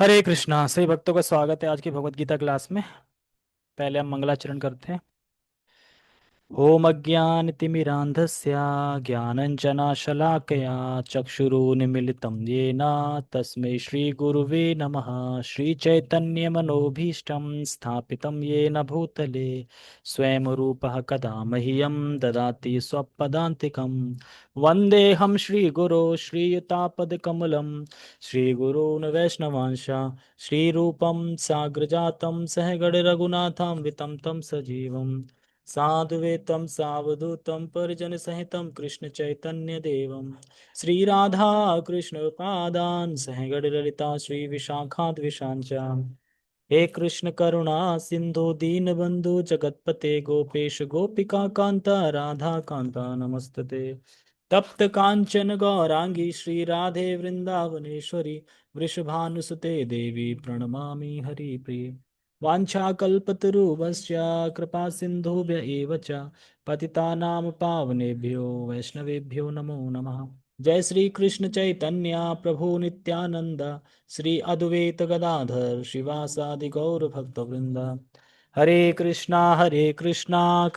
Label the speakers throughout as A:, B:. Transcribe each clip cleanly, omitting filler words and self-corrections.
A: हरे कृष्णा। सही भक्तों का स्वागत है आज की भगवत गीता क्लास में। पहले हम मंगलाचरण करते हैं। ओम अज्ञानतिमिरान्धस्य ज्ञानञ्जनशलाकया चक्षुरुन्मीलितं येन तस्मै श्रीगुरुवे नमः। श्रीचैतन्यमनोभीष्टं स्थापितं येन भूतले स्वयं रूपः कदा मह्यं ददाति स्वपदान्तिकं। वन्देऽहं श्रीगुरो श्रीयुतापदकमलं श्रीगुरून् वैष्णवांश श्रीरूपं साग्रजातं सहगणरघुनाथान्वितं तं सजीवम् साधुवेतं सावधूतं परिजनसहितं कृष्णचैतन्यदेवं श्रीराधा कृष्णपादान् सहगणललिता श्रीविशाखाद्विषाञ्च। हे कृष्ण करुणा सिंधु दीनबंधु जगतपते गोपेश गोपिका कांता राधा कांता नमस्तते। तप्त कांचन गौरांगी श्री राधे वृंदावनेश्वरी वृषभानुसुते देवी प्रणमामि हरिप्रिये। वाञ्छाकल्पतरुभ्यश्च कृपा सिन्धुभ्य एव च पतितानां पावनेभ्यो वैष्णवेभ्यो नमो नमः। जय श्री कृष्ण चैतन्य प्रभु नित्यानंद श्री अद्वैत गदाधर शिवासादि गौर भक्तवृंद। हरे कृष्णा कृष्णा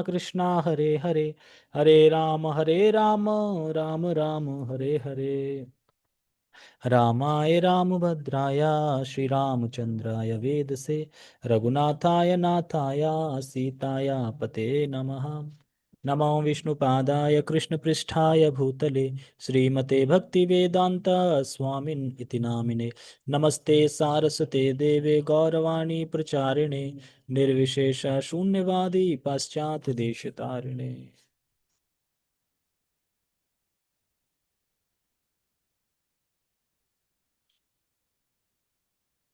A: कृष्णा हरे हरे हरे राम राम राम हरे हरे। रामाय रामभद्राय श्रीरामचंद्राय वेदसे रघुनाथाय नाथाय सीताय पते नमः। नमो विष्णुपादाय कृष्णपृष्ठाय भूतले श्रीमते भक्तिवेदांत स्वामिन् इति नामिने। नमस्ते सारस्वते देवे गौरवाणी प्रचारिणे निर्विशेष शून्यवादी पाश्चात्य देशतारिणे।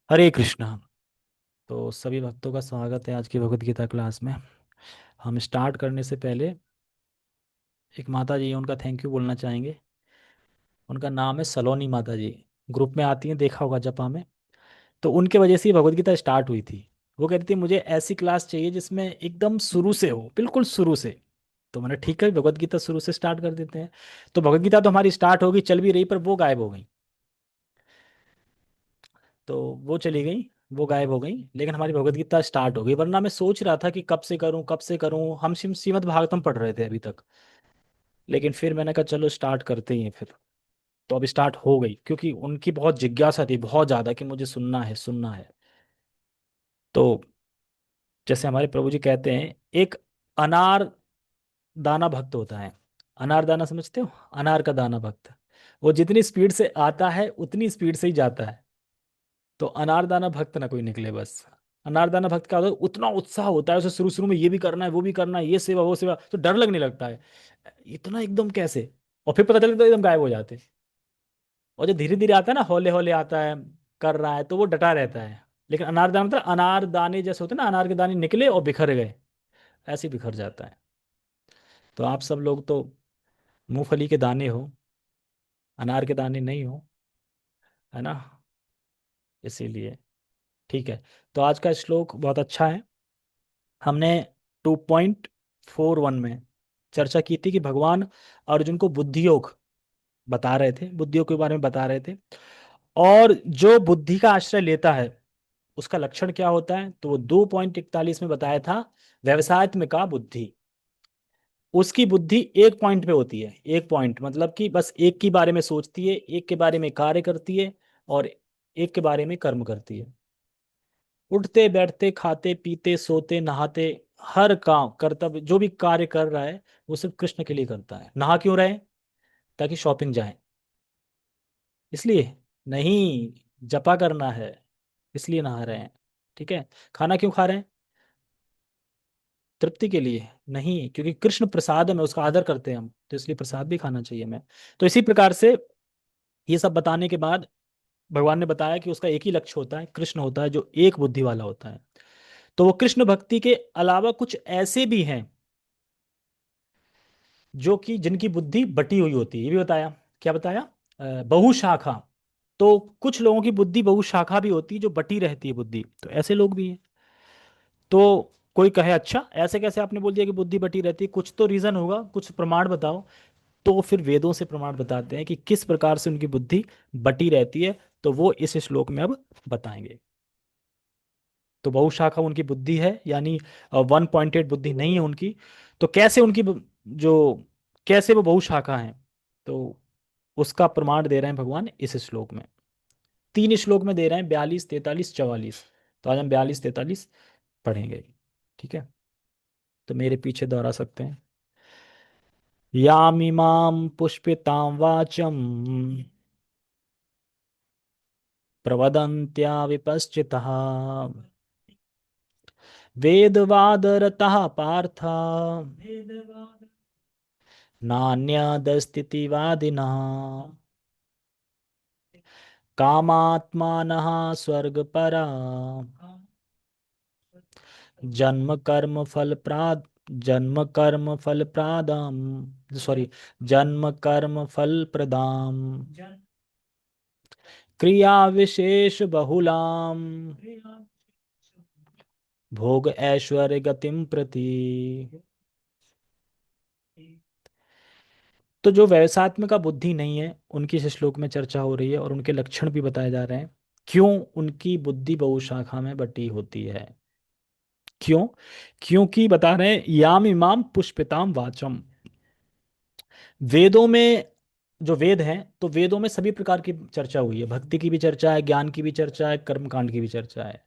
A: हरे कृष्णा। तो सभी भक्तों का स्वागत है आज की भगवत गीता क्लास में। हम स्टार्ट करने से पहले एक माता जी हैं, उनका थैंक यू बोलना चाहेंगे। उनका नाम है सलोनी माता जी। ग्रुप में आती हैं, देखा होगा जपा में। तो उनके वजह से ही भगवत गीता स्टार्ट हुई थी। वो कहती थी मुझे ऐसी क्लास चाहिए जिसमें एकदम शुरू से हो, बिल्कुल शुरू से। तो मैंने ठीक है, भगवत गीता शुरू से स्टार्ट कर देते हैं। तो भगवत गीता तो हमारी स्टार्ट होगी, चल भी रही, पर वो गायब हो गई। तो वो चली गई, वो गायब हो गई, लेकिन हमारी भगवत गीता स्टार्ट हो गई। वरना मैं सोच रहा था कि कब से करूं कब से करूं। हम श्रीमद् भागवतम पढ़ रहे थे अभी तक, लेकिन फिर मैंने कहा चलो स्टार्ट करते ही हैं फिर। तो अब स्टार्ट हो गई, क्योंकि उनकी बहुत जिज्ञासा थी, बहुत ज़्यादा, कि मुझे सुनना है सुनना है। तो जैसे हमारे प्रभु जी कहते हैं, एक अनार दाना भक्त होता है। अनार दाना समझते हो? अनार का दाना भक्त। वो जितनी स्पीड से आता है उतनी स्पीड से ही जाता है। तो अनारदाना भक्त ना कोई निकले बस। अनारदाना भक्त का होता है, उतना उत्साह होता है उसे, शुरू शुरू में ये भी करना है वो भी करना है, ये सेवा वो सेवा, तो डर लगने लगता है। इतना एकदम कैसे? और फिर पता चलता है एकदम गायब हो जाते हैं। और जो धीरे धीरे आता है ना, हौले हौले आता है, कर रहा है, तो वो डटा रहता है। लेकिन अनारदाना मतलब अनार दाने जैसे होते हैं ना, अनार के दाने निकले और बिखर गए, ऐसे ही बिखर जाता है। तो आप सब लोग तो मूंगफली के दाने हो, अनार के दाने नहीं हो, है ना? इसीलिए ठीक है। तो आज का श्लोक बहुत अच्छा है। हमने 2.41 में चर्चा की थी कि भगवान अर्जुन को बुद्धि योग बता रहे थे, बुद्धि योग के बारे में बता रहे थे। और जो बुद्धि का आश्रय लेता है उसका लक्षण क्या होता है, तो वो 2.41 में बताया था। व्यवसायत्मिका बुद्धि, उसकी बुद्धि एक पॉइंट पे होती है। एक पॉइंट मतलब कि बस एक के बारे में सोचती है, एक के बारे में कार्य करती है, और एक के बारे में कर्म करती है। उठते बैठते खाते पीते सोते नहाते, हर काम कर्तव्य जो भी कार्य कर रहा है वो सिर्फ कृष्ण के लिए करता है। नहा क्यों रहे? ताकि शॉपिंग जाए, इसलिए नहीं। जपा करना है, इसलिए नहा रहे हैं। ठीक है। खाना क्यों खा रहे हैं? तृप्ति के लिए नहीं, क्योंकि कृष्ण प्रसाद में उसका आदर करते हैं हम, तो इसलिए प्रसाद भी खाना चाहिए हमें। तो इसी प्रकार से ये सब बताने के बाद भगवान ने बताया कि उसका एक ही लक्ष्य होता है, कृष्ण होता है, जो एक बुद्धि वाला होता है। तो वो कृष्ण भक्ति के अलावा कुछ ऐसे भी हैं जो कि जिनकी बुद्धि बटी हुई होती है, ये भी बताया। क्या बताया? बहुशाखा। तो कुछ लोगों की बुद्धि बहुशाखा भी होती है, जो बटी रहती है बुद्धि, तो ऐसे लोग भी हैं। तो कोई कहे अच्छा ऐसे कैसे आपने बोल दिया कि बुद्धि बटी रहती है, कुछ तो रीजन होगा, कुछ प्रमाण बताओ। तो फिर वेदों से प्रमाण बताते हैं कि किस प्रकार से उनकी बुद्धि बटी रहती है। तो वो इस श्लोक में अब बताएंगे। तो बहुशाखा उनकी बुद्धि है, यानी 1 पॉइंटेड बुद्धि नहीं है उनकी। तो कैसे उनकी जो कैसे वो बहुशाखा है, तो उसका प्रमाण दे रहे हैं भगवान इस श्लोक में। 3 श्लोक में दे रहे हैं, 42, 43, 44। तो आज हम 42, 43 पढ़ेंगे। ठीक है, तो मेरे पीछे दोहरा सकते हैं। यामिमां पुष्पितां वाचम प्रवदन्त्या विपश्चितः वेदवादरतः पार्थ नान्यदस्तितिवादिनः कामात्मानः स्वर्गपरा जन्म कर्म फल प्राद जन्म कर्म फल प्रादम सॉरी जन्म कर्म फल प्रदाम क्रिया विशेष बहुलाम भोग ऐश्वर्य गतिम प्रति। तो जो व्यवसायत्मिका बुद्धि नहीं है उनकी इस श्लोक में चर्चा हो रही है, और उनके लक्षण भी बताए जा रहे हैं। क्यों उनकी बुद्धि बहुशाखा में बटी होती है? क्यों? क्योंकि बता रहे हैं याम इमाम पुष्पिताम वाचम। वेदों में, जो वेद हैं, तो वेदों में सभी प्रकार की चर्चा हुई है। भक्ति की भी चर्चा है, ज्ञान की भी चर्चा है, कर्मकांड की भी चर्चा है।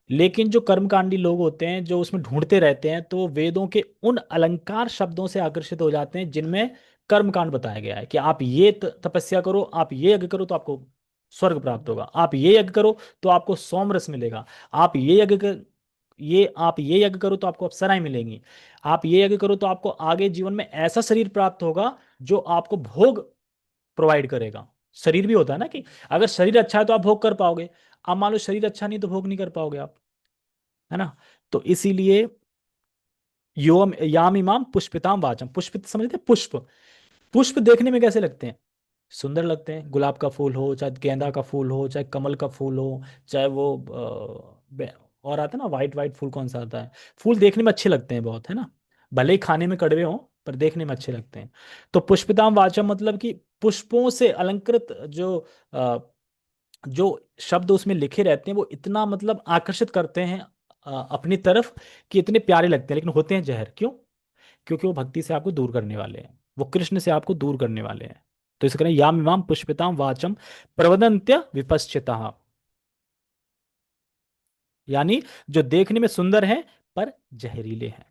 A: लेकिन जो कर्मकांडी लोग होते हैं, जो उसमें ढूंढते रहते हैं, तो वेदों के उन अलंकार शब्दों से आकर्षित हो जाते हैं जिनमें कर्मकांड बताया गया है कि आप ये तपस्या करो, आप ये यज्ञ करो तो आपको स्वर्ग प्राप्त होगा, आप ये यज्ञ करो तो आपको सोमरस मिलेगा, आप ये यज्ञ करो तो आपको अप्सराएं मिलेंगी, आप ये यज्ञ करो तो आपको आगे जीवन में ऐसा शरीर प्राप्त होगा जो आपको भोग प्रोवाइड करेगा। शरीर भी होता है ना, कि अगर शरीर अच्छा है तो आप भोग कर पाओगे। अब मान लो शरीर अच्छा नहीं तो भोग नहीं कर पाओगे आप, है ना। तो इसीलिए योम याम इमाम पुष्पिताम वाचम, पुष्पित समझते हैं? पुष्प, पुष्प देखने में कैसे लगते हैं? सुंदर लगते हैं। गुलाब का फूल हो, चाहे गेंदा का फूल हो, चाहे कमल का फूल हो, चाहे वो और आता है ना वाइट वाइट फूल, कौन सा आता है, फूल देखने में अच्छे लगते हैं बहुत, है ना। भले ही खाने में कड़वे हों, पर देखने में अच्छे लगते हैं। तो पुष्पिताम वाचम मतलब कि पुष्पों से अलंकृत अ, जो शब्द उसमें लिखे रहते हैं वो इतना मतलब आकर्षित करते हैं अपनी तरफ, कि इतने प्यारे लगते हैं, लेकिन होते हैं जहर। क्यों? क्योंकि वो भक्ति से आपको दूर करने वाले हैं, वो कृष्ण से आपको दूर करने वाले हैं। तो इसे करें याम इमाम पुष्पिताम वाचम प्रवदंत्य विपश्चिता, यानी जो देखने में सुंदर है पर जहरीले हैं।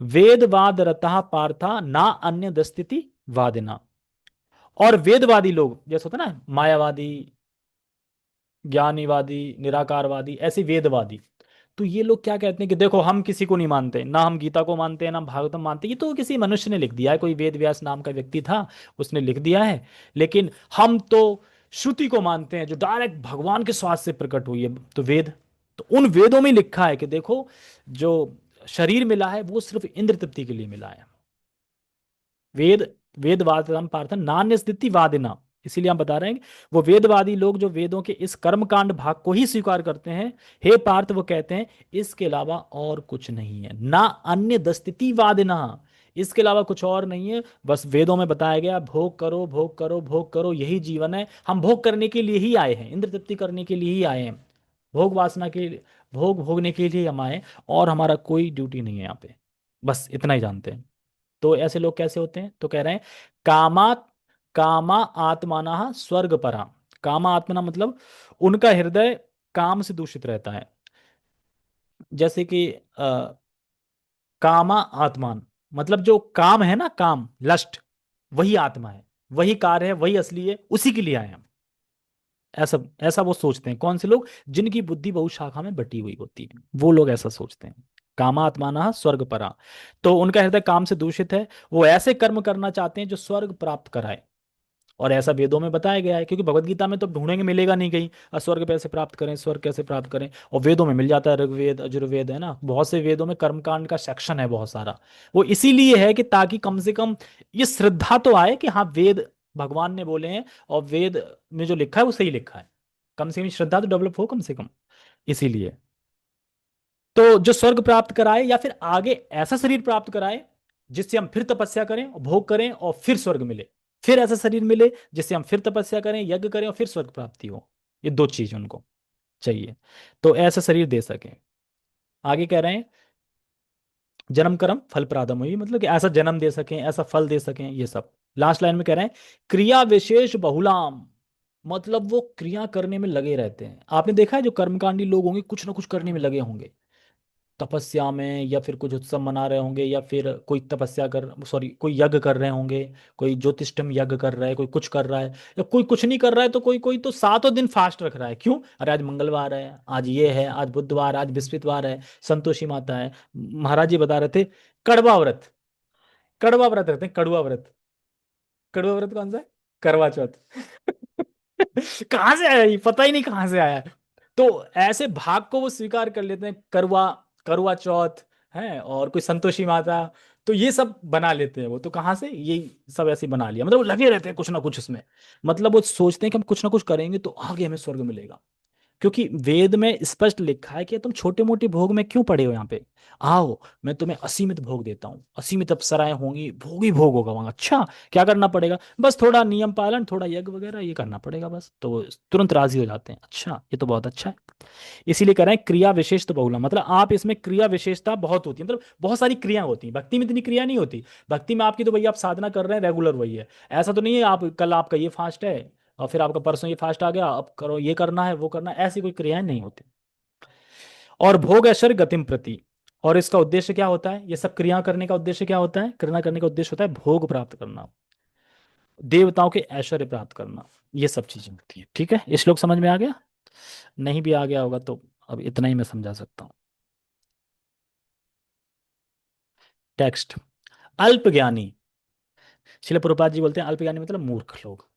A: वेदवाद रता पार्था ना अन्य दस्तिति वादिना। और वेदवादी लोग जैसे होता है ना, मायावादी, ज्ञानीवादी, निराकारवादी, ऐसे वेदवादी, तो ये लोग क्या कहते हैं कि देखो हम किसी को नहीं मानते, ना हम गीता को मानते हैं, ना भागवतम मानते, ये तो किसी मनुष्य ने लिख दिया है, कोई वेद व्यास नाम का व्यक्ति था, उसने लिख दिया है। लेकिन हम तो श्रुति को मानते हैं जो डायरेक्ट भगवान के स्वाद से प्रकट हुई है, तो वेद। तो उन वेदों में लिखा है कि देखो, जो शरीर मिला है वो सिर्फ इंद्र तृप्ति के लिए मिला है। वेद वेदवादम पार्थ नान्य स्थिति वादिना। इसीलिए हम बता रहे हैं कि वो वेदवादी लोग जो वेदों के इस कर्मकांड भाग को ही स्वीकार करते हैं, हे पार्थ, वो कहते हैं इसके अलावा और कुछ नहीं है, ना अन्य दस्तिति वादिना, इसके अलावा कुछ और नहीं है। बस वेदों में बताया गया भोग करो, भोग करो, भोग करो, यही जीवन है, हम भोग करने के लिए ही आए हैं, इंद्र तृप्ति करने के लिए ही आए हैं, भोग वासना के भोग भोगने के लिए हम आए, और हमारा कोई ड्यूटी नहीं है यहाँ पे। बस इतना ही जानते हैं। तो ऐसे लोग कैसे होते हैं? तो कह रहे हैं कामा कामा आत्माना स्वर्ग परा। कामा आत्मना मतलब उनका हृदय काम से दूषित रहता है। जैसे कि कामा आत्मान मतलब जो काम है ना, काम लस्ट, वही आत्मा है, वही कार्य है, वही असली है, उसी के लिए आए हम। ऐसा ऐसा वो सोचते हैं। कौन से लोग? जिनकी बुद्धि बहुशाखा में बटी हुई होती है, वो लोग ऐसा सोचते हैं। कामात्माना स्वर्ग परा, तो उनका हृदय काम से दूषित है। वो ऐसे कर्म करना चाहते हैं जो स्वर्ग प्राप्त कराए, और ऐसा वेदों में बताया गया है। क्योंकि भगवत गीता में तो ढूंढेंगे मिलेगा नहीं कहीं, स्वर्ग कैसे प्राप्त करें, स्वर्ग कैसे प्राप्त करें, और वेदों में मिल जाता है, ऋग्वेद, यजुर्वेद, है ना, बहुत से वेदों में कर्मकांड का सेक्शन है बहुत सारा। वो इसीलिए है कि ताकि कम से कम ये श्रद्धा तो आए कि हाँ वेद भगवान ने बोले हैं, और वेद में जो लिखा है वो सही लिखा है, कम से कम श्रद्धा तो डेवलप हो कम से कम। इसीलिए तो जो स्वर्ग प्राप्त कराए या फिर आगे ऐसा शरीर प्राप्त कराए जिससे हम फिर तपस्या करें और भोग करें और फिर स्वर्ग मिले, फिर ऐसा शरीर मिले जिससे हम फिर तपस्या करें, यज्ञ करें और फिर स्वर्ग प्राप्ति हो। ये दो चीज उनको चाहिए, तो ऐसा शरीर दे सकें। आगे कह रहे हैं जन्म कर्म फल प्रादम हुई, मतलब कि ऐसा जन्म दे सकें, ऐसा फल दे सकें, ये सब। लास्ट लाइन में कह रहे हैं क्रिया विशेष बहुलाम, मतलब वो क्रिया करने में लगे रहते हैं। आपने देखा है जो कर्मकांडी लोग होंगे कुछ ना कुछ करने में लगे होंगे, तपस्या में, या फिर कुछ उत्सव मना रहे होंगे, या फिर कोई तपस्या कर, सॉरी, कोई यज्ञ कर रहे होंगे, कोई ज्योतिष्ठम यज्ञ कर रहा है, कोई कुछ कर रहा है, या कोई कुछ नहीं कर रहा है, तो कोई कोई तो सातों दिन फास्ट रख रहा है। क्यों? अरे आज मंगलवार है, आज ये है, आज बुधवार, आज बृहस्पतिवार है, संतोषी माता है। महाराज जी बता रहे थे कड़वा व्रत, कड़वा व्रत रखते हैं, कड़वा व्रत। कड़वा व्रत कौन सा है? करवा चौथ। कहाँ से आया ये, पता ही नहीं कहाँ से आया है। तो ऐसे भाग को वो स्वीकार कर लेते हैं, करवा, करवा चौथ है, और कोई संतोषी माता, तो ये सब बना लेते हैं वो। तो कहाँ से ये सब ऐसे बना लिया, मतलब वो लगे रहते हैं कुछ ना कुछ उसमें। मतलब वो सोचते हैं कि हम कुछ ना कुछ करेंगे तो आगे हमें स्वर्ग मिलेगा। क्योंकि वेद में स्पष्ट लिखा है कि तुम छोटे मोटे भोग में क्यों पड़े हो यहाँ पे, आओ मैं तुम्हें असीमित भोग देता हूँ, असीमित अप्सराएं होंगी, भोग ही भोग होगा वहां। अच्छा, क्या करना पड़ेगा? बस थोड़ा नियम पालन, थोड़ा यज्ञ वगैरह ये करना पड़ेगा बस, तो वो तुरंत राजी हो जाते हैं। अच्छा, ये तो बहुत अच्छा है। इसीलिए कह रहे हैं क्रिया विशेष तो बहुला, मतलब आप इसमें क्रिया विशेषता बहुत होती है, मतलब बहुत सारी क्रिया होती है। भक्ति में इतनी क्रिया नहीं होती। भक्ति में आपकी तो भैया आप साधना कर रहे हैं रेगुलर, वही है। ऐसा तो नहीं है आप कल आपका ये फास्ट है और फिर आपका परसों ये फास्ट आ गया, अब करो ये करना है वो करना है, ऐसी कोई क्रियाएं नहीं होती। और भोग ऐश्वर्य गतिम प्रति, और इसका उद्देश्य क्या होता है? ये सब क्रिया करने का उद्देश्य क्या होता है? क्रिया करने का उद्देश्य होता है भोग प्राप्त करना, देवताओं के ऐश्वर्य प्राप्त करना, ये सब चीजें होती है। ठीक है, ये श्लोक समझ में आ गया? नहीं भी आ गया होगा तो अब इतना ही मैं समझा सकता हूँ। टेक्स्ट। अल्पज्ञानी, शिल प्रभुपाद जी बोलते हैं अल्पज्ञानी मतलब मूर्ख लोग।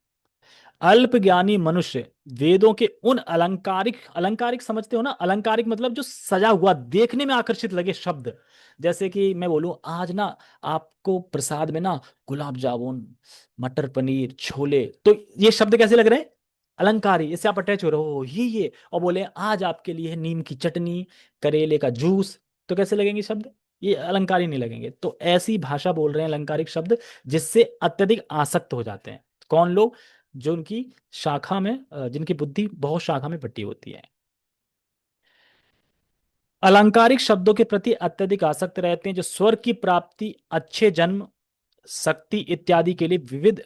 A: अल्पज्ञानी मनुष्य वेदों के उन अलंकारिक, अलंकारिक समझते हो ना, अलंकारिक मतलब जो सजा हुआ, देखने में आकर्षित लगे शब्द। जैसे कि मैं बोलूं आज ना आपको प्रसाद में ना गुलाब जामुन, मटर पनीर, छोले, तो ये शब्द कैसे लग रहे हैं? अलंकारी, इससे आप अटैच हो रहे हो, ये। और बोले आज आपके लिए है नीम की चटनी, करेले का जूस, तो कैसे लगेंगे शब्द? ये अलंकारी नहीं लगेंगे। तो ऐसी भाषा बोल रहे हैं अलंकारिक शब्द, जिससे अत्यधिक आसक्त हो जाते हैं। कौन लोग? जो उनकी शाखा में जिनकी बुद्धि बहुत शाखा में बटी होती है, अलंकारिक शब्दों के प्रति अत्यधिक आसक्त रहते हैं, जो स्वर्ग की प्राप्ति, अच्छे जन्म, शक्ति इत्यादि के लिए विविध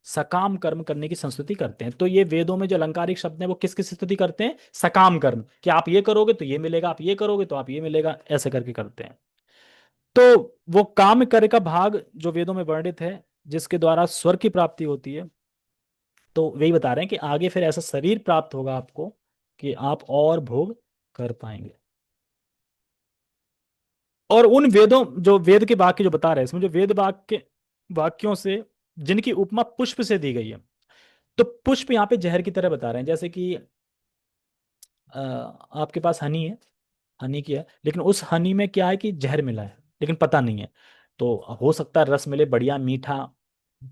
A: सकाम कर्म करने की संस्तुति करते हैं। तो ये वेदों में जो अलंकारिक शब्द हैं वो किस किस स्तुति करते हैं? सकाम कर्म, कि आप ये करोगे तो ये मिलेगा, आप ये करोगे तो आप ये मिलेगा, ऐसे करके करते हैं। तो वो काम कार्य का भाग जो वेदों में वर्णित है, जिसके द्वारा स्वर्ग की प्राप्ति होती है, तो वही बता रहे हैं कि आगे फिर ऐसा शरीर प्राप्त होगा आपको कि आप और भोग कर पाएंगे। और उन वेदों, जो वेद के वाक्य जो बता रहे हैं इसमें, जो वेद वाक्य, वाक्यों से जिनकी उपमा पुष्प से दी गई है, तो पुष्प यहाँ पे जहर की तरह बता रहे हैं। जैसे कि आपके पास हनी है, हनी की है, लेकिन उस हनी में क्या है कि जहर मिला है, लेकिन पता नहीं है। तो हो सकता है रस मिले बढ़िया मीठा,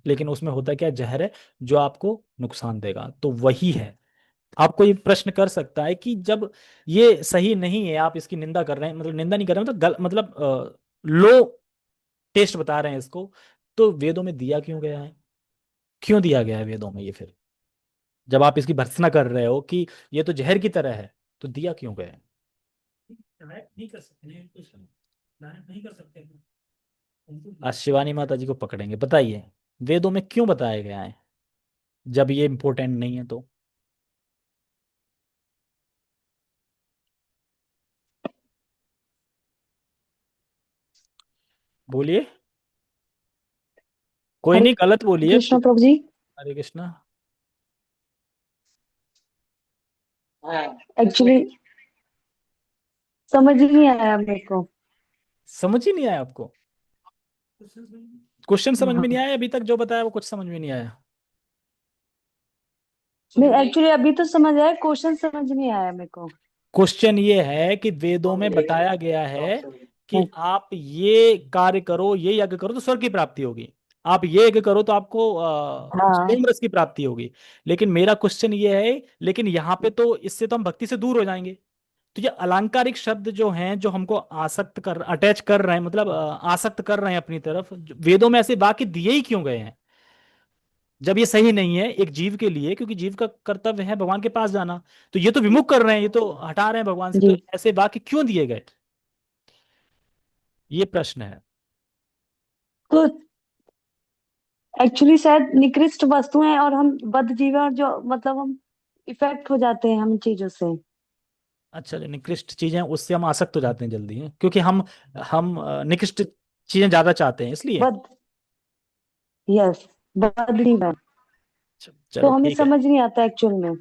A: लेकिन उसमें होता क्या है? जहर है, जो आपको नुकसान देगा। तो वही है। आपको ये प्रश्न कर सकता है कि जब ये सही नहीं है, आप इसकी निंदा कर रहे हैं, मतलब निंदा नहीं कर रहे हैं, मतलब मतलब लो टेस्ट बता रहे हैं इसको, तो वेदों में दिया क्यों गया है? क्यों दिया गया है वेदों में ये फिर? जब आप इसकी भर्त्सना कर रहे हो कि ये तो जहर की तरह है, तो दिया क्यों गया है? नहीं कर सकते, नहीं कर सकते। आज शिवानी माता जी को पकड़ेंगे, बताइए वेदों में क्यों बताया गया है जब ये इंपॉर्टेंट नहीं है तो? बोलिए, कोई
B: हरे
A: नहीं, गलत बोलिए।
B: कृष्ण प्रभु जी।
A: हरे कृष्णा।
B: एक्चुअली समझ ही नहीं आया मेरे को।
A: समझ ही नहीं आया आपको? क्वेश्चन समझ में नहीं
B: हाँ,
A: आया अभी तक? जो बताया वो कुछ समझ में नहीं आया?
B: नहीं एक्चुअली अभी तो समझ आया, क्वेश्चन समझ नहीं आया मेरे को।
A: क्वेश्चन ये है कि वेदों में बताया गया है कि आप ये कार्य करो, ये यज्ञ करो तो स्वर्ग की प्राप्ति होगी, आप ये यज्ञ करो तो आपको
B: हाँ।
A: सोम रस की प्राप्ति होगी। लेकिन मेरा क्वेश्चन ये है, लेकिन यहाँ पे तो इससे तो हम भक्ति से दूर हो जाएंगे। तो ये अलंकारिक शब्द जो हैं, जो हमको आसक्त कर, अटैच कर रहे हैं, मतलब आसक्त कर रहे हैं अपनी तरफ, वेदों में ऐसे वाक्य दिए ही क्यों गए हैं जब ये सही नहीं है एक जीव के लिए? क्योंकि जीव का कर्तव्य है भगवान के पास जाना। तो ये तो विमुख कर रहे हैं, ये तो हटा रहे हैं भगवान से, तो
B: जी।
A: ऐसे वाक्य क्यों दिए गए? ये प्रश्न है।
B: तो एक्चुअली शायद निकृष्ट वस्तु हैं और हम बद्ध जीव हैं, और जो मतलब हम इफेक्ट हो जाते हैं हम चीजों से।
A: अच्छा, जो निकृष्ट चीजें हैं, उससे हम आसक्त हो जाते हैं जल्दी हैं, क्योंकि हम निकृष्ट चीजें ज्यादा चाहते हैं इसलिए।
B: बद्ध, यस, बद्ध जीव है। तो
A: चलो
B: हमें
A: ठीक है।
B: समझ नहीं आता एक्चुअल में।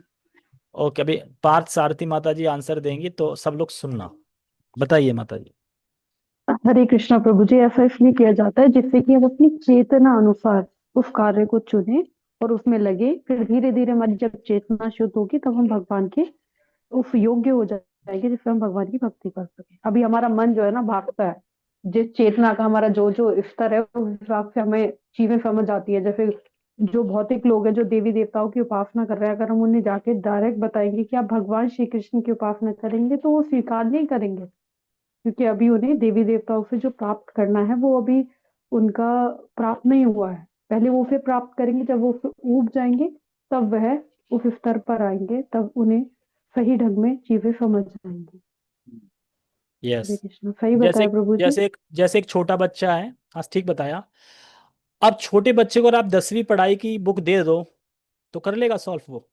A: ओके, अभी पार्थ सारथी माता जी आंसर देंगी तो सब लोग सुनना। बताइए माता जी।
C: हरे कृष्णा प्रभु जी। ऐसा इसलिए किया जाता है जिससे कि हम अपनी चेतना अनुसार उस कार्य को चुने और उसमें लगे, फिर धीरे धीरे हमारी जब चेतना शुद्ध होगी तब हम भगवान के उस योग्य हो जाएंगे जिससे हम भगवान की भक्ति कर सके। अभी हमारा मन जो है ना भागता है, जिस चेतना का हमारा जो जो स्तर है उस हिसाब से हमें चीजें समझ आती है। जैसे जो भौतिक लोग हैं जो देवी देवताओं की उपासना कर रहे हैं, अगर हम उन्हें जाके डायरेक्ट बताएंगे कि आप भगवान श्री कृष्ण की उपासना करेंगे तो वो स्वीकार नहीं करेंगे, क्योंकि अभी उन्हें देवी देवताओं से जो प्राप्त करना है वो अभी उनका प्राप्त नहीं हुआ है। पहले वो फिर प्राप्त करेंगे, जब वो फिर ऊब जाएंगे तब वह उस स्तर पर आएंगे, तब उन्हें सही ढंग में चीजें समझ आएंगी। हरे
A: यस।
C: कृष्ण, सही
A: जैसे
C: बताया प्रभु जी।
A: जैसे एक छोटा बच्चा है। हाँ ठीक बताया। अब छोटे बच्चे को अगर आप 10वीं पढ़ाई की बुक दे दो तो कर लेगा सॉल्व वो?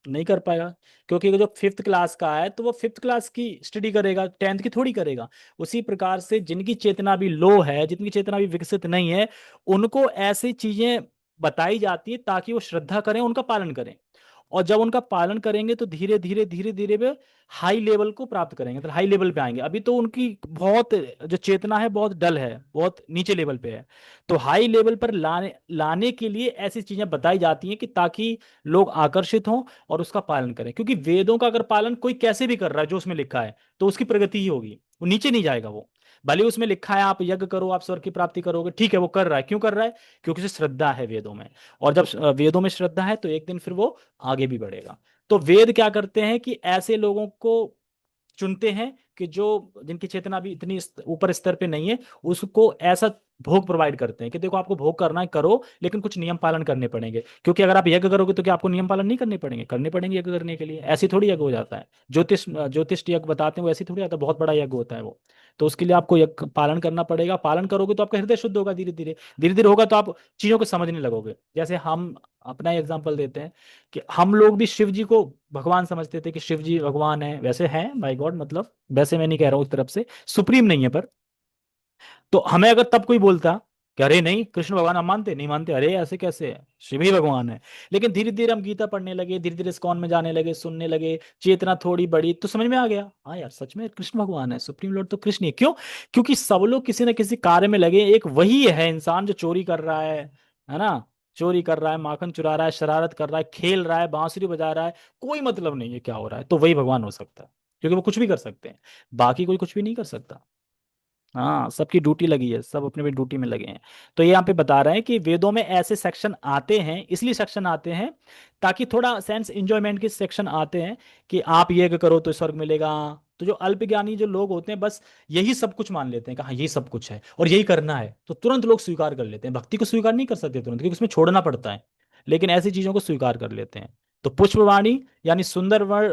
A: नहीं कर पाएगा। क्योंकि जो 5th क्लास का है तो वो 5th क्लास की स्टडी करेगा, 10th की थोड़ी करेगा। उसी प्रकार से जिनकी चेतना भी लो है, जिनकी चेतना भी विकसित नहीं है, उनको ऐसी चीजें बताई जाती है ताकि वो श्रद्धा करें, उनका पालन करें। और जब उनका पालन करेंगे तो धीरे धीरे धीरे धीरे वे हाई लेवल को प्राप्त करेंगे, मतलब हाई लेवल पे आएंगे। अभी तो उनकी बहुत जो चेतना है बहुत डल है, बहुत नीचे लेवल पे है। तो हाई लेवल पर लाने लाने के लिए ऐसी चीजें बताई जाती हैं कि ताकि लोग आकर्षित हों और उसका पालन करें। क्योंकि वेदों का अगर पालन कोई कैसे भी कर रहा है जो उसमें लिखा है, तो उसकी प्रगति ही होगी, वो नीचे नहीं जाएगा वो। भले उसमें लिखा है आप यज्ञ करो आप स्वर्ग की प्राप्ति करोगे, ठीक है वो कर रहा है, क्यों कर रहा है? क्योंकि उसे श्रद्धा है वेदों में। और जब वेदों में श्रद्धा है तो एक दिन फिर वो आगे भी बढ़ेगा। तो वेद क्या करते हैं कि ऐसे लोगों को चुनते हैं कि जो जिनकी चेतना भी इतनी ऊपर स्तर पे नहीं है, उसको ऐसा भोग प्रोवाइड करते हैं कि देखो आपको भोग करना है करो, लेकिन कुछ नियम पालन करने पड़ेंगे। क्योंकि अगर आप यज्ञ करोगे तो क्या आपको नियम पालन नहीं करने पड़ेंगे? करने पड़ेंगे यज्ञ करने के लिए। ऐसी थोड़ी यज्ञ हो जाता है। ज्योतिष यज्ञ बताते हैं वो ऐसी थोड़ी आता है, बहुत बड़ा यज्ञ होता है वो। तो उसके लिए आपको यज्ञ पालन करना पड़ेगा। पालन करोगे तो आपका हृदय शुद्ध होगा, धीरे धीरे धीरे धीरे होगा तो आप चीजों को समझने लगोगे। जैसे हम अपना एग्जाम्पल देते हैं कि हम लोग भी शिव जी को भगवान समझते थे कि शिव जी भगवान है, वैसे हैं बाय गॉड, मतलब वैसे मैं नहीं कह रहा हूँ, उस तरफ से सुप्रीम नहीं है पर। तो हमें अगर तब कोई बोलता कि अरे नहीं कृष्ण भगवान हम मानते नहीं, मानते, अरे ऐसे कैसे है, शिव ही भगवान है। लेकिन धीरे धीरे हम गीता पढ़ने लगे, धीरे धीरे इस्कॉन में जाने लगे, सुनने लगे, चेतना थोड़ी बड़ी तो समझ में आ गया, हाँ यार सच में कृष्ण भगवान है, सुप्रीम लॉर्ड तो कृष्ण ही है। क्यों? क्योंकि सब लोग किसी न किसी कार्य में लगे। एक वही है इंसान जो चोरी कर रहा है ना? चोरी कर रहा है, माखन चुरा रहा है, शरारत कर रहा है, खेल रहा है, बांसुरी बजा रहा है, कोई मतलब नहीं है क्या हो रहा है, तो वही भगवान हो सकता है। क्योंकि वो कुछ भी कर सकते हैं, बाकी कोई कुछ भी नहीं कर सकता। हाँ, सबकी ड्यूटी लगी है, सब अपने अपनी ड्यूटी में लगे हैं। तो ये यहाँ पे बता रहे हैं कि वेदों में ऐसे सेक्शन आते हैं, इसलिए सेक्शन आते हैं ताकि थोड़ा सेंस इंजॉयमेंट के सेक्शन आते हैं कि आप ये करो तो स्वर्ग मिलेगा। तो जो अल्पज्ञानी जो लोग होते हैं बस यही सब कुछ मान लेते हैं कि हाँ यही सब कुछ है और यही करना है, तो तुरंत लोग स्वीकार कर लेते हैं। भक्ति को स्वीकार नहीं कर सकते तुरंत, क्योंकि उसमें छोड़ना पड़ता है। लेकिन ऐसी चीजों को स्वीकार कर लेते हैं। तो पुष्पवाणी यानी सुंदर वर्ड,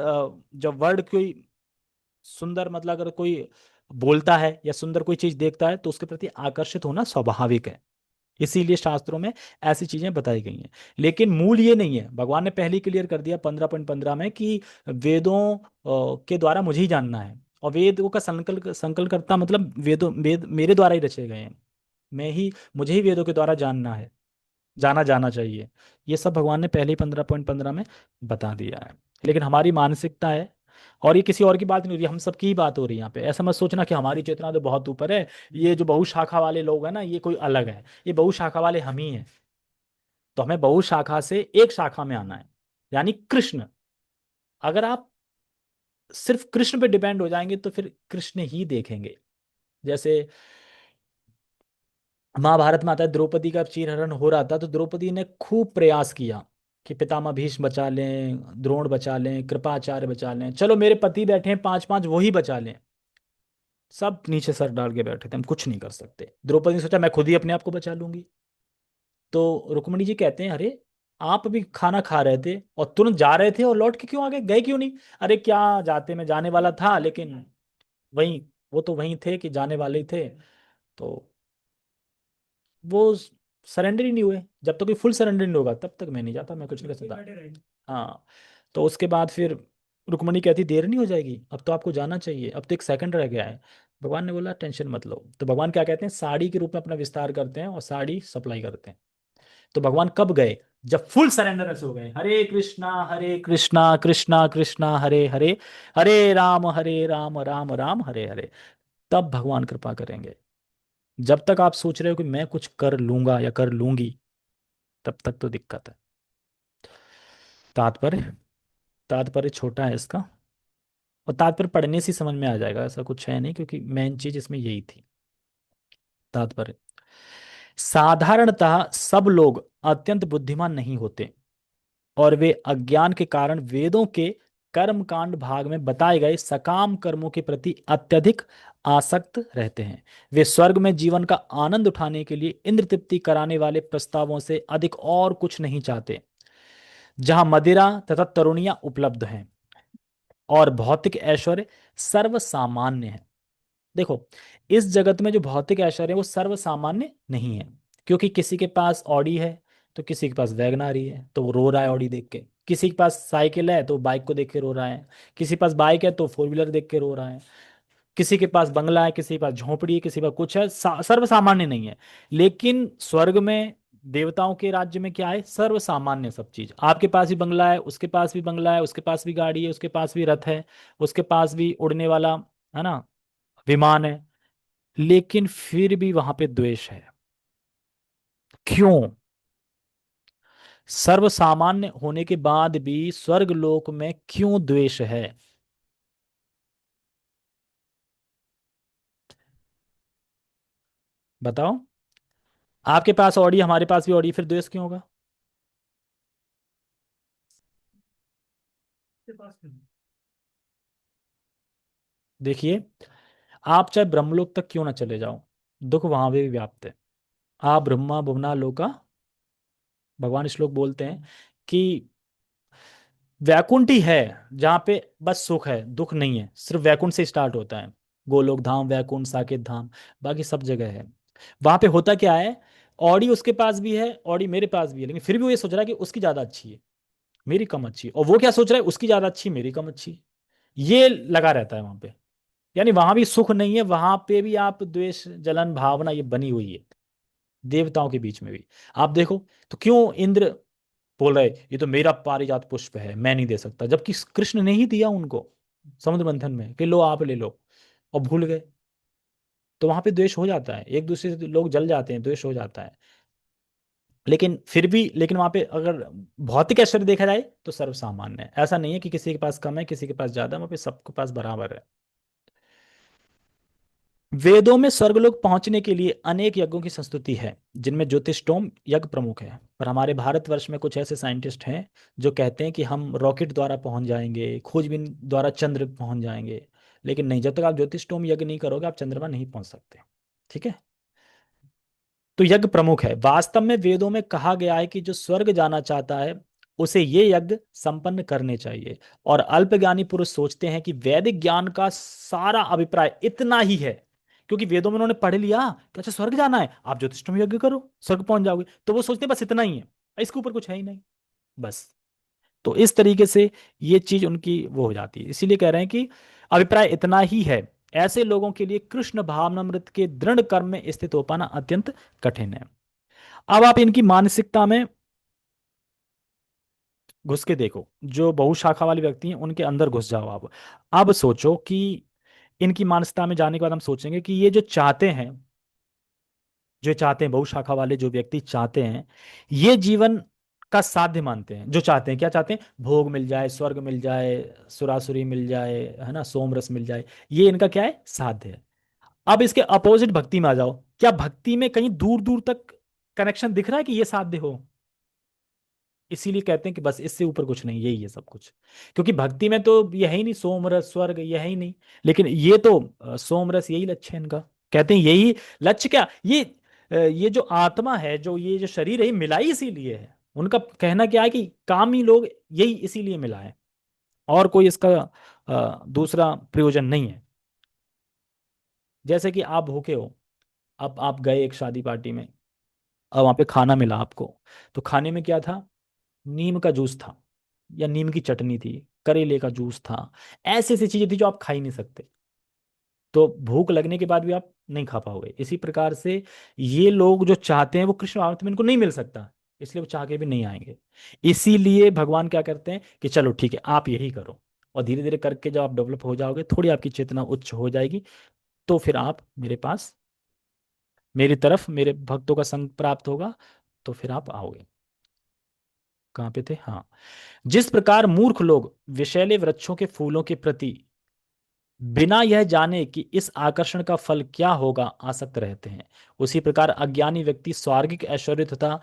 A: जब वर्ड कोई सुंदर, मतलब अगर कोई बोलता है या सुंदर कोई चीज देखता है तो उसके प्रति आकर्षित होना स्वाभाविक है। इसीलिए शास्त्रों में ऐसी चीजें बताई गई हैं। लेकिन मूल ये नहीं है, भगवान ने पहले ही क्लियर कर दिया 15.15 में कि वेदों के द्वारा मुझे ही जानना है। और वेदों का संकल्प संकल्प करता मतलब वेद मेरे द्वारा ही रचे गए हैं। मैं ही मुझे ही वेदों के द्वारा जानना है, जाना जाना चाहिए। ये सब भगवान ने पहले ही 15.15 में बता दिया है। लेकिन हमारी मानसिकता है, और ये किसी और की बात नहीं हो रही, हम सबकी ही बात हो रही है यहाँ पे। ऐसा मत सोचना कि हमारी चेतना तो बहुत ऊपर है, ये जो बहुशाखा वाले लोग हैं ना ये कोई अलग है। ये बहुशाखा वाले हम ही हैं। तो हमें बहुशाखा से एक शाखा में आना है, यानी कृष्ण। अगर आप सिर्फ कृष्ण पे डिपेंड हो जाएंगे तो फिर कृष्ण ही देखेंगे। जैसे महाभारत में आता है, द्रौपदी का चीरहरण हो रहा था तो द्रौपदी ने खूब प्रयास किया कि पितामह भीष्म बचा लें, द्रोण बचा लें, कृपाचार्य बचा लें, चलो मेरे पति बैठे हैं पांच पांच, वही बचा लें। सब नीचे सर डाल के बैठे थे, हम कुछ नहीं कर सकते। द्रौपदी ने सोचा मैं खुद ही अपने आप को बचा लूंगी। तो रुक्मिणी जी कहते हैं, अरे आप अभी खाना खा रहे थे और तुरंत जा रहे थे, और लौट के क्यों आ गए, गए क्यों नहीं? अरे क्या जाते, मैं जाने वाला था, लेकिन वहीं, वो तो वहीं थे कि जाने वाले ही थे। तो वो सरेंडर ही नहीं हुए। जब तक कोई फुल सरेंडर नहीं होगा तब तक मैं नहीं जाता, मैं कुछ नहीं कर सकता। हाँ। तो उसके बाद फिर रुक्मणी कहती देर नहीं हो जाएगी, अब तो आपको जाना चाहिए, अब तो एक सेकंड रह गया है। भगवान ने बोला टेंशन मत लो। तो भगवान क्या कहते हैं, साड़ी के रूप में अपना विस्तार करते हैं और साड़ी सप्लाई करते हैं। तो भगवान कब गए? जब फुल सरेंडर हो गए, हरे कृष्णा कृष्णा कृष्णा हरे हरे, हरे राम राम राम हरे हरे। तब भगवान कृपा करेंगे। जब तक आप सोच रहे हो कि मैं कुछ कर लूंगा या कर लूंगी, तब तक तो दिक्कत है। तात्पर्य, तात्पर्य छोटा है इसका, और तात्पर्य पढ़ने से ही समझ में आ जाएगा, ऐसा कुछ है नहीं, क्योंकि मेन चीज इसमें यही थी। तात्पर्य, साधारणतः सब लोग अत्यंत बुद्धिमान नहीं होते, और वे अज्ञान के कारण वेदों के कर्म कांड भाग में बताए गए सकाम कर्मों के प्रति अत्यधिक आसक्त रहते हैं। वे स्वर्ग में जीवन का आनंद उठाने के लिए इंद्र तृप्ति कराने वाले प्रस्तावों से अधिक और कुछ नहीं चाहते, जहां मदिरा तथा तरुणियां उपलब्ध हैं और भौतिक ऐश्वर्य सर्वसामान्य है। देखो, इस जगत में जो भौतिक ऐश्वर्य है वो सर्वसामान्य नहीं है, क्योंकि किसी के पास ऑडी है तो किसी के पास वैगनारी है तो वो रो रहा है ऑडी देख के, किसी के पास साइकिल है तो बाइक को देख के रो रहा है, किसी के पास बाइक है तो फोर व्हीलर देख के रो रहा है, किसी के पास बंगला है, किसी के पास झोपड़ी है, किसी के पास कुछ है, सर्वसामान्य नहीं है। लेकिन स्वर्ग में, देवताओं के राज्य में क्या है, सर्वसामान्य सब चीज। आपके पास भी बंगला है, उसके पास भी बंगला है, उसके पास भी गाड़ी है, उसके पास भी रथ है, उसके पास भी उड़ने वाला, है ना, विमान है। लेकिन फिर भी वहां पे द्वेष है। क्यों? सर्वसामान्य होने के बाद भी स्वर्ग लोक में क्यों द्वेष है? बताओ। आपके पास ऑडी, हमारे पास भी ऑडी, फिर द्वेष क्यों होगा? देखिए, आप चाहे ब्रह्मलोक तक क्यों ना चले जाओ, दुख वहां भी व्याप्त है। आप ब्रह्मा भुवना लोका, भगवान श्लोक बोलते हैं कि वैकुंठ ही है जहाँ पे बस सुख है, दुख नहीं है। सिर्फ वैकुंठ से स्टार्ट होता है, गोलोक धाम, वैकुंठ, साकेत धाम, बाकी सब जगह है। वहां पे होता क्या है, ऑडी उसके पास भी है, ऑडी मेरे पास भी है, लेकिन फिर भी वो ये सोच रहा है कि उसकी ज्यादा अच्छी है, मेरी कम अच्छी है, और वो क्या सोच रहा है, उसकी ज्यादा अच्छी, मेरी कम अच्छी। ये लगा रहता है वहां पे। यानी वहां भी सुख नहीं है, वहां पे भी आप द्वेष जलन भावना ये बनी हुई है, देवताओं के बीच में भी। आप देखो, तो क्यों इंद्र बोल रहे ये तो मेरा पारिजात पुष्प है, मैं नहीं दे सकता, जबकि कृष्ण ने ही दिया उनको समुद्र मंथन में कि लो आप ले लो, और भूल गए। तो वहां पे द्वेष हो जाता है, एक दूसरे से लोग जल जाते हैं, द्वेष हो जाता है। लेकिन फिर भी, लेकिन वहां पे अगर भौतिक ऐश्वर्य देखा जाए तो सर्वसामान्य है। ऐसा नहीं है कि किसी के पास कम है, किसी के पास ज्यादा, वहां पे सबके पास बराबर है। वेदों में स्वर्गलोक पहुंचने के लिए अनेक यज्ञों की संस्तुति है, जिनमें ज्योतिष्टोम यज्ञ प्रमुख है। पर हमारे भारतवर्ष में कुछ ऐसे साइंटिस्ट हैं जो कहते हैं कि हम रॉकेट द्वारा पहुंच जाएंगे, खोजबीन द्वारा चंद्र पहुंच जाएंगे। लेकिन नहीं, जब तक आप ज्योतिष्टोम यज्ञ नहीं करोगे आप चंद्रमा नहीं पहुंच सकते। ठीक है। तो यज्ञ प्रमुख है। वास्तव में वेदों में कहा गया है कि जो स्वर्ग जाना चाहता है उसे ये यज्ञ संपन्न करने चाहिए। और अल्पज्ञानी पुरुष सोचते हैं कि वैदिक ज्ञान का सारा अभिप्राय इतना ही है, क्योंकि वेदों में उन्होंने पढ़ लिया कि अच्छा स्वर्ग जाना है, आप ज्योतिषम यज्ञ करो स्वर्ग पहुंच जाओगे, तो वो सोचते हैं बस इतना ही है, इसके ऊपर कुछ है ही नहीं, बस। तो इस तरीके से ये चीज उनकी वो हो जाती है, इसीलिए कह रहे हैं कि अभिप्राय इतना ही है। ऐसे लोगों के लिए कृष्ण भावनामृत के दृढ़ कर्म में स्थित हो पाना अत्यंत कठिन है। अब आप इनकी मानसिकता में घुस के देखो, जो बहुशाखा वाले व्यक्ति हैं उनके अंदर घुस जाओ आप। अब सोचो कि इनकी मानसिकता में जाने के बाद हम सोचेंगे कि ये जो चाहते हैं, जो चाहते हैं बहुशाखा वाले जो व्यक्ति चाहते हैं, ये जीवन का साध्य मानते हैं। जो चाहते हैं, क्या चाहते हैं, भोग मिल जाए, स्वर्ग मिल जाए, सुरासुरी मिल जाए, है ना, सोमरस मिल जाए, ये इनका क्या है, साध्य है। अब इसके अपोजिट भक्ति में आ जाओ, क्या भक्ति में कहीं दूर दूर तक कनेक्शन दिख रहा है कि ये साध्य हो? इसीलिए कहते हैं कि बस इससे ऊपर कुछ नहीं, यही है सब कुछ। क्योंकि भक्ति में तो यही नहीं, सोमरस स्वर्ग यही नहीं, लेकिन ये तो सोमरस यही लक्ष्य है इनका। कहते हैं यही लक्ष्य, क्या ये जो आत्मा है, जो ये जो शरीर है, ये मिला ही इसीलिए है। उनका कहना क्या है कि कामी लोग यही इसीलिए मिला है, और कोई इसका दूसरा प्रयोजन नहीं है। जैसे कि आप भूखे हो, अब आप गए एक शादी पार्टी में, अब वहां पे खाना मिला आपको, तो खाने में क्या था? नीम का जूस था, या नीम की चटनी थी, करेले का जूस था, ऐसी ऐसी चीजें थी जो आप खा ही नहीं सकते। तो भूख लगने के बाद भी आप नहीं खा पाओगे। इसी प्रकार से ये लोग जो चाहते हैं वो कृष्ण भावनामृत में इनको नहीं मिल सकता, इसलिए वो चाह के भी नहीं आएंगे। इसीलिए भगवान क्या करते हैं कि चलो ठीक है, आप यही करो, और धीरे धीरे करके जब आप डेवलप हो जाओगे, थोड़ी आपकी चेतना उच्च हो जाएगी, तो फिर आप मेरे पास, मेरी तरफ, मेरे भक्तों का संग प्राप्त होगा, तो फिर आप आओगे। कहाँ पे थे? हाँ। जिस प्रकार मूर्ख लोग विषैले वृक्षों के फूलों के प्रति बिना यह जाने कि इस आकर्षण का फल क्या होगा आसक्त रहते हैं, उसी प्रकार अज्ञानी व्यक्ति स्वार्गिक ऐश्वर्य तथा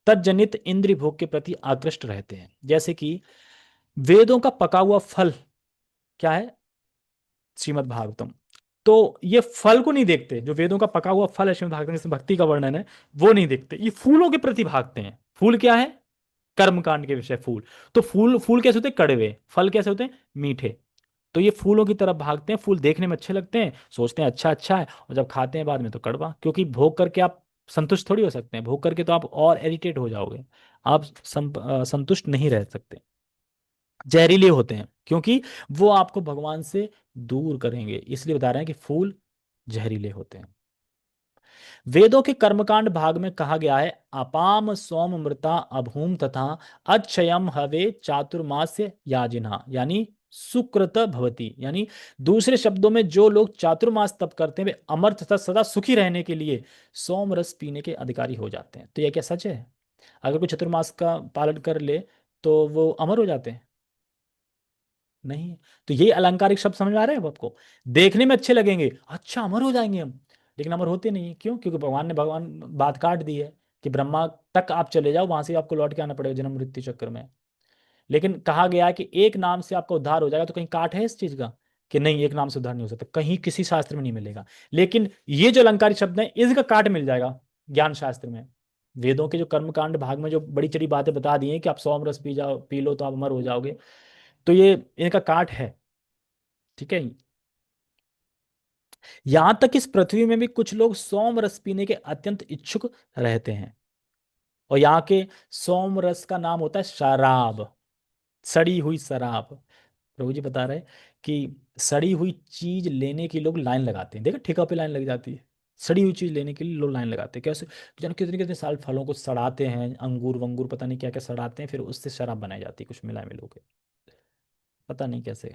A: तज्जनित इंद्रिय भोग के प्रति आकृष्ट रहते हैं। जैसे कि वेदों का पका हुआ फल क्या है? श्रीमद् भागवतम। तो ये फल को नहीं देखते, जो वेदों का पका हुआ फल है श्रीमद् भागवतम जिसमें भक्ति का वर्णन है, वो नहीं देखते, ये फूलों के प्रति भागते हैं। फूल क्या है? कर्म कांड के विषय फूल। तो फूल फूल कैसे होते हैं? कड़वे। फल कैसे होते हैं? मीठे। तो ये फूलों की तरफ भागते हैं, फूल देखने में अच्छे लगते हैं, सोचते हैं अच्छा अच्छा है, और जब खाते हैं बाद में तो कड़वा, क्योंकि भोग करके आप संतुष्ट थोड़ी हो सकते हैं, भोग करके तो आप और इरिटेट हो जाओगे, आप संतुष्ट नहीं रह सकते। जहरीले होते हैं, क्योंकि वो आपको भगवान से दूर करेंगे, इसलिए बता रहे हैं कि फूल जहरीले होते हैं। वेदों के कर्मकांड भाग में कहा गया है, अपाम सोम मृता अभूम तथा अच्छयम हवे चातुर्मास्य याजिना, यानी सुकृत भवती, यानी दूसरे शब्दों में जो लोग चातुर्मास तप करते हैं वे अमर तथा सदा सुखी रहने के लिए सोम रस पीने के अधिकारी हो जाते हैं। तो यह क्या सच है? अगर कोई चतुर्मास का पालन कर ले तो वो अमर हो जाते हैं? नहीं। तो ये अलंकारिक शब्द समझ में आ रहे हैं अब आपको? देखने में अच्छे लगेंगे, अच्छा अमर हो जाएंगे हम, लेकिन अमर होते नहीं है। क्यों? क्योंकि भगवान बात काट दी है कि ब्रह्मा तक आप चले जाओ, वहां से आपको लौट के आना पड़ेगा जन्म मृत्यु चक्र में। लेकिन कहा गया है कि एक नाम से आपका उद्धार हो जाएगा, तो कहीं काट है इस चीज का कि नहीं एक नाम से उद्धार नहीं हो सकता? कहीं किसी शास्त्र में नहीं मिलेगा। लेकिन ये जो अलंकारिक शब्द है इसका काट मिल जाएगा ज्ञान शास्त्र में। वेदों के जो कर्मकांड भाग में जो बड़ी चड़ी बातें बता दी हैं कि आप सोम रस पी जाओ, पी लो तो आप अमर हो जाओगे, तो ये इनका काट है। ठीक है। यहां तक इस पृथ्वी में भी कुछ लोग सोम रस पीने के अत्यंत इच्छुक रहते हैं, और यहाँ के सोम रस का नाम होता है शराब, सड़ी हुई शराब। प्रभु जी बता रहे हैं कि सड़ी हुई चीज लेने के लोग लाइन लगाते हैं, देखो ठेका पे लाइन लग जाती है, सड़ी हुई चीज लेने के लिए लोग लाइन लगाते हैं। कैसे? जानो कितने कितने साल फलों को सड़ाते हैं, अंगूर वंगूर पता नहीं क्या क्या सड़ाते हैं, फिर उससे शराब बनाई जाती है कुछ मिला मिलो के, पता नहीं कैसे,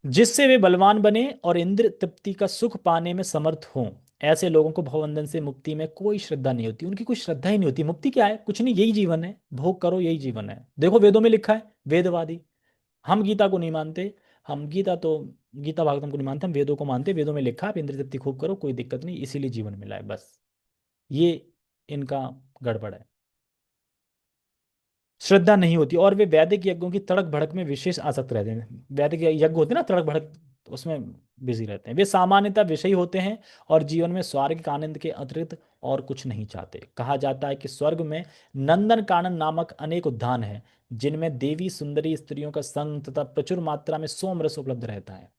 A: जिससे वे बलवान बने और इंद्र तृप्ति का सुख पाने में समर्थ हों। ऐसे लोगों को भवबंधन से मुक्ति में कोई श्रद्धा नहीं होती, उनकी कोई श्रद्धा ही नहीं होती। मुक्ति क्या है? कुछ नहीं, यही जीवन है, भोग करो यही जीवन है। देखो वेदों में लिखा है, वेदवादी। हम गीता को नहीं मानते, हम गीता भागवतम को नहीं मानते, हम वेदों को मानते। वेदों में लिखा है आप इंद्र तृप्ति खूब करो, कोई दिक्कत नहीं, इसीलिए जीवन मिला है बस। ये इनका गड़बड़ है, श्रद्धा नहीं होती, और वे वैदिक यज्ञों की तड़क भड़क में विशेष आसक्त रहते हैं। वैदिक यज्ञ होते हैं ना तड़क भड़क, उसमें बिजी रहते हैं। वे सामान्यतः विषयी होते हैं और जीवन में स्वर्ग आनंद के अतिरिक्त और कुछ नहीं चाहते। कहा जाता है कि स्वर्ग में नंदन कानन नामक अनेक उद्यान हैं, जिनमें देवी सुंदरी स्त्रियों का संग तथा प्रचुर मात्रा में सोम रस उपलब्ध रहता है।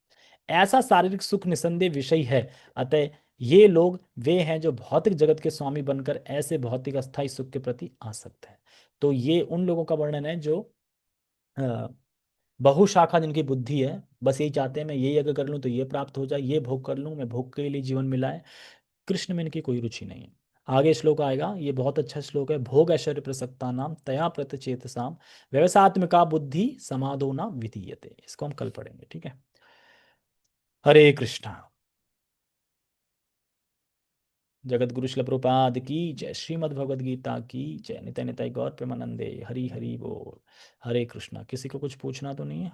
A: ऐसा शारीरिक सुख निस्संदेह विषय है। अतः ये लोग वे हैं जो भौतिक जगत के स्वामी बनकर ऐसे भौतिक अस्थायी सुख के प्रति आसक्त हैं। तो ये उन लोगों का वर्णन है जो अ, बहुशाखा जिनकी बुद्धि है, बस यही चाहते हैं मैं ये यज्ञ कर लूं तो ये प्राप्त हो जाए, ये भोग कर लूं, मैं भोग के लिए जीवन मिला है। कृष्ण में इनकी कोई रुचि नहीं है। आगे श्लोक आएगा, ये बहुत अच्छा श्लोक है, भोग ऐश्वर्य प्रसक्ता नाम तया प्रतचेतसाम व्यवसात्मिका बुद्धि समाधो न विधीयते। इसको हम कल पढ़ेंगे, ठीक है। हरे कृष्णा। जगत गुरु शिल प्रभुपाद की जय, श्रीमद् भगवद गीता की जय, नित्य नित्य गौर प्रेमानंदे, हरि हरि बोल। हरे कृष्णा। किसी को कुछ पूछना तो नहीं है?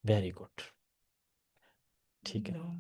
A: वेरी गुड, ठीक है।